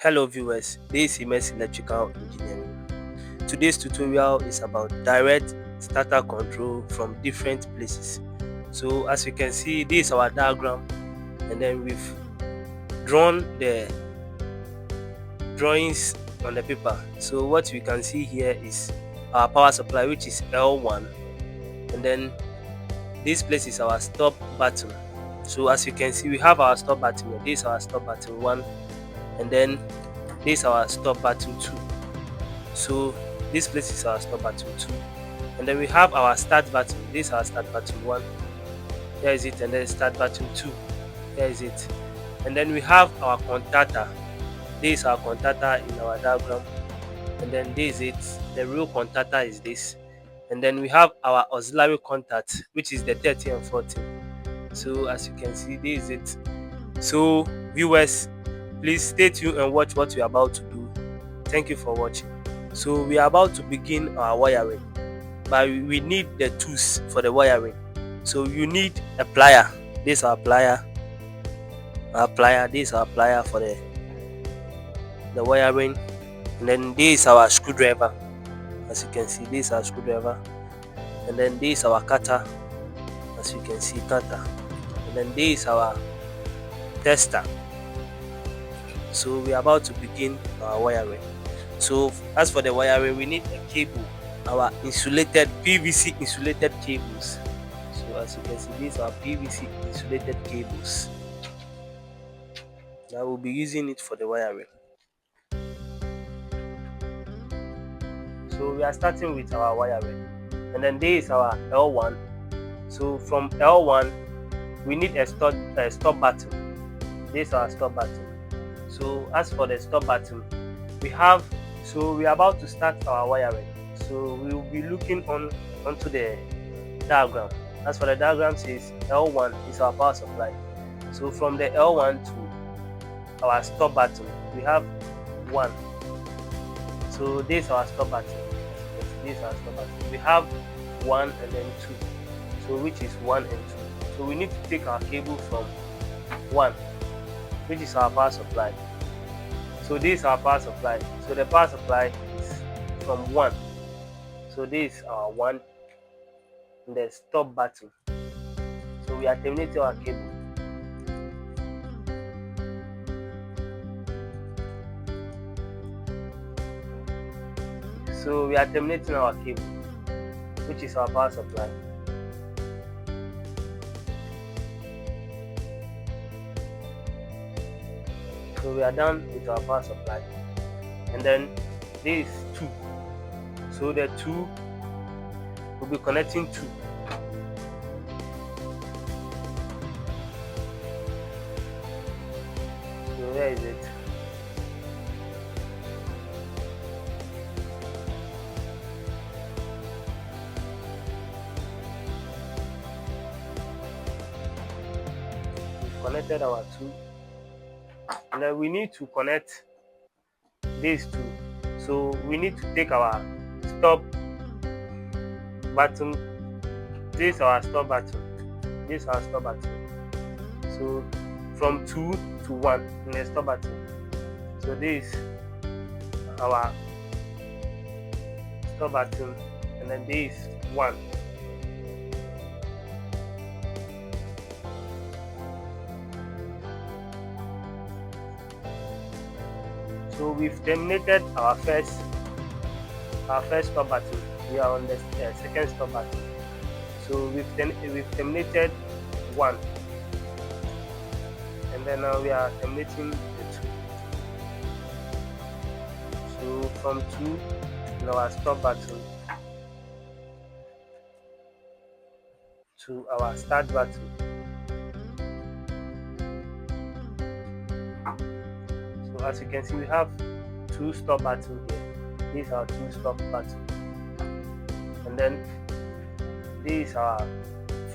Hello viewers, this is Immense Electrical Engineering. Today's tutorial is about direct starter control from different places. So as you can see, this is our diagram, and then we've drawn the drawings on the paper. So what we can see here is our power supply, which is L1, and then this place is our stop button. So as you can see, we have our stop button here. This is our stop button 1, and then this is our stop button 2. So this place is our stop button 2, and then we have our start button. This is our start button 1, here is it, and then start button 2, here is it, and then we have our contactor. This is our contactor in our diagram, and then this is it. The real contactor is this, and then we have our auxiliary contact, which is the 30 and 40. So as you can see, this is it. So viewers, please stay tuned and watch what we are about to do. Thank you for watching. So we are about to begin our wiring, but we need the tools for the wiring. So you need a plier. This is our plier. This is our plier for the wiring, and then this is our screwdriver. As you can see, this is our screwdriver, and then this is our cutter. As you can see, cutter, and then this is our tester. So we are about to begin our wiring. So as for the wiring, we need a cable, our insulated PVC insulated cables. So as you can see, these are PVC insulated cables. Now we'll be using it for the wiring. So we are starting with our wiring, and then this is our L1. So from L1, we need a stop button. This is our stop button. So as for the stop button, we are about to start our wiring. So we will be looking onto the diagram. As for the diagram, says L1 is our power supply. So from the L1 to our stop button, we have 1. So this is our stop button. This is our stop button. We have 1 and then 2. So which is 1 and 2. So we need to take our cable from 1, which is our power supply. So this is our power supply. So the power supply is from 1. So this is our 1, and the stop button. So we are terminating our cable. So we are terminating our cable, which is our power supply. So we are done with our power supply, and then this is 2. So the 2 will be connecting 2. So where is it? We've connected our 2, and then we need to connect these 2. So we need to take our stop button. This is our stop button. This is our stop button. So from 2 to 1 in the stop button. So this is our stop button, and then this is 1. So we've terminated our first stop button. We are on the second stop button. So we've terminated 1, and then now we are terminating the 2. So from 2 in our stop button to our start button. So as you can see, we have 2 stop buttons here. These are 2 stop buttons, and then this is our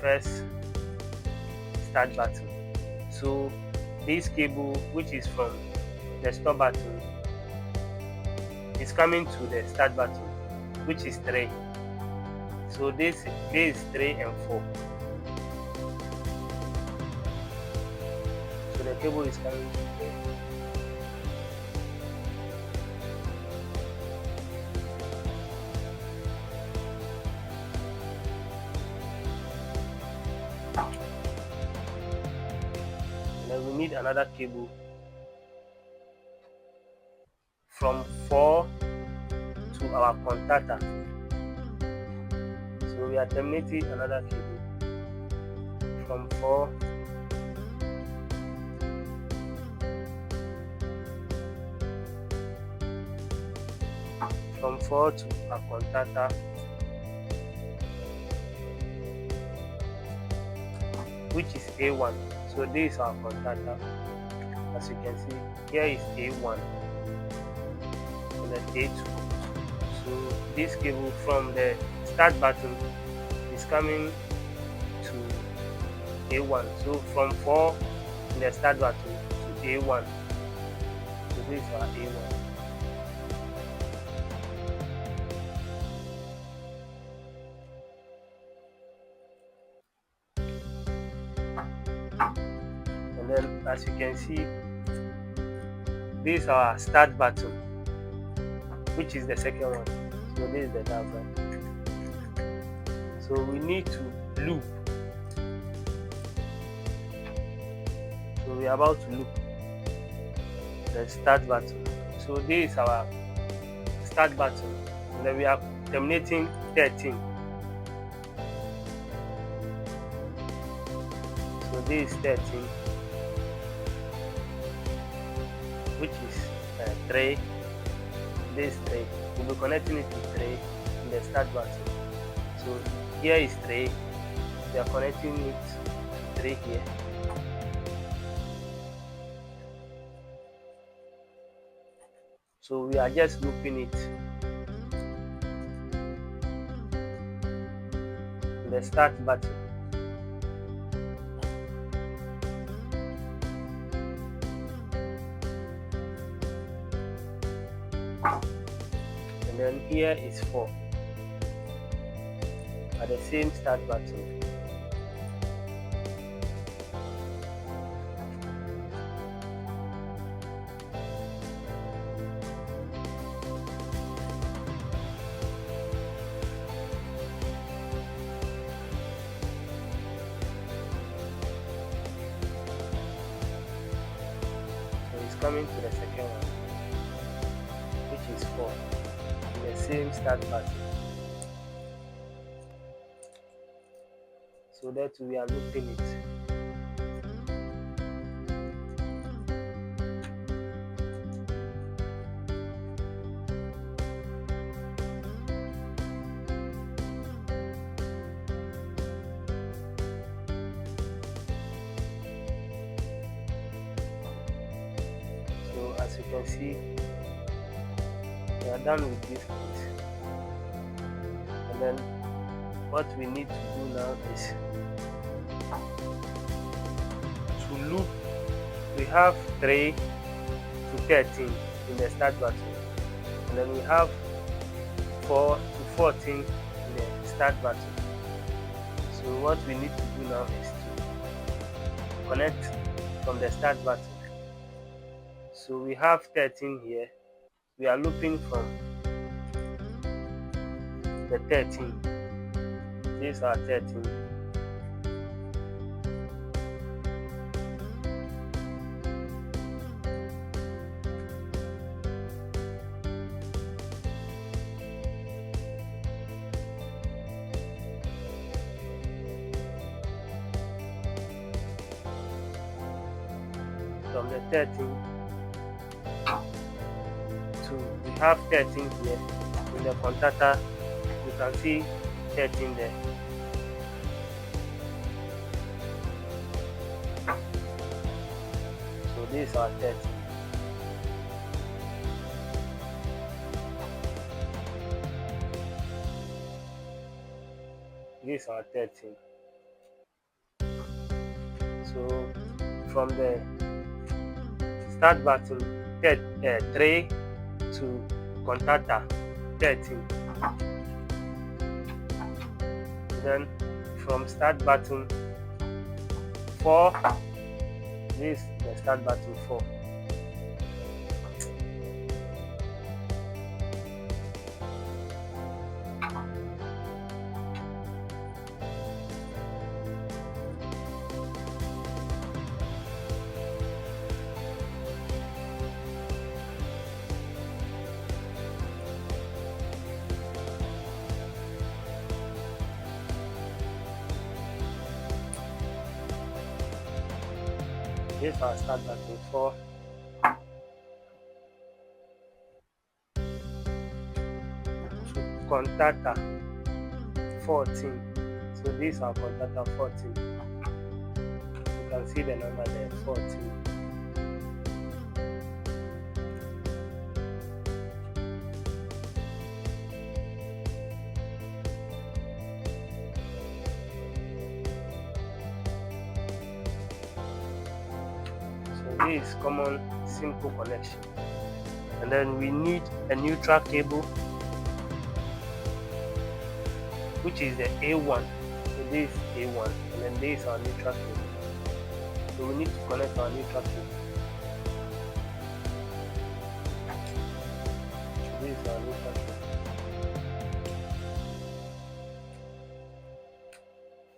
first start button. So this cable, which is from the stop button, is coming to the start button, which is 3. So this is 3 and 4. So the cable is coming to 3. need another cable from 4 to our contactor. So we are terminating another cable from 4 to our contactor, which is A1. So this is our contactor. As you can see, here is A1 and then A2. So this cable from the start button is coming to A1. So from 4 in the start button to A1. So this is our A1. And then as you can see, this is our start button, which is the second one. So this is the diagram. So we need to loop. So we are about to loop the start button. So this is our start button, and then we are terminating 13. So this is 13, which is 3. This 3. We'll be connecting it to 3 in the start button. So here is 3. We are connecting it to 3 here. So we are just looping it in the start button. And then here is 4 at the same start button. So it's coming to the second one, which is 4 in the same start button. So that we are looping it. So as you can see, we are done with this piece. And then what we need to do now is to loop. We have 3 to 13 in the start button, and then we have 4 to 14 in the start button. So what we need to do now is to connect from the start button. So we have 13 here. We are looping from the 13. These are 13. From the 13 to, we have 13 here in the contactor. You can see 13 there. So these are 13. These are 13. So from the start button 3 to contactor 13. Then from start button 4, this is the start button 4. This is our start button 4. Contactor 14. So this is our contactor 14. You can see the number there, 14. So this is common simple connection. And then we need a neutral cable, which is the A1. So this is A1, and then this is our neutral cable. So we need to connect our neutral cable. So this is our neutral cable.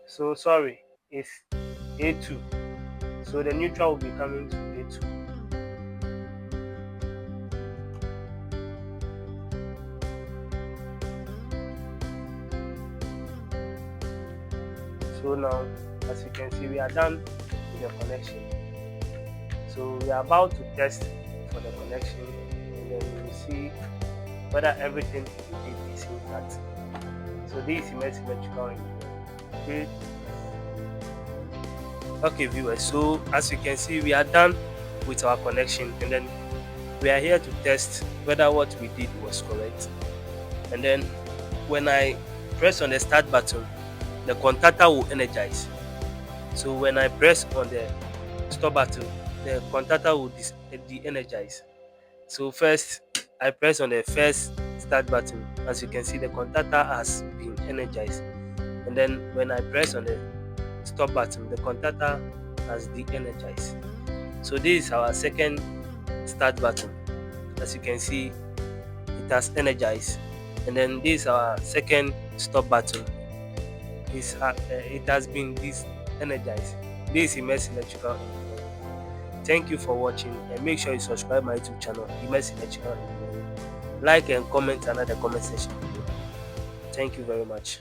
So sorry, it's A2. So the neutral will be coming to A2. So now, as you can see, we are done with the connection. So we are about to test for the connection, and then we will see whether everything we did is intact. So this is electrical engineering. Okay viewers, so as you can see, we are done with our connection, and then we are here to test whether what we did was correct. And then when I press on the start button, the contactor will energize. So when I press on the stop button, the contactor will de-energize. So first I press on the first start button. As you can see, the contactor has been energized. And then when I press on the stop button, the contactor has de-energized. So this is our second start button. As you can see, it has energized. And then this is our second stop button. It has been de-energized. This is Immerse Electrical Engineering. Thank you for watching, and make sure you subscribe my YouTube channel, Immerse Electrical Engineering. Like and comment under the comment section below. Thank you very much.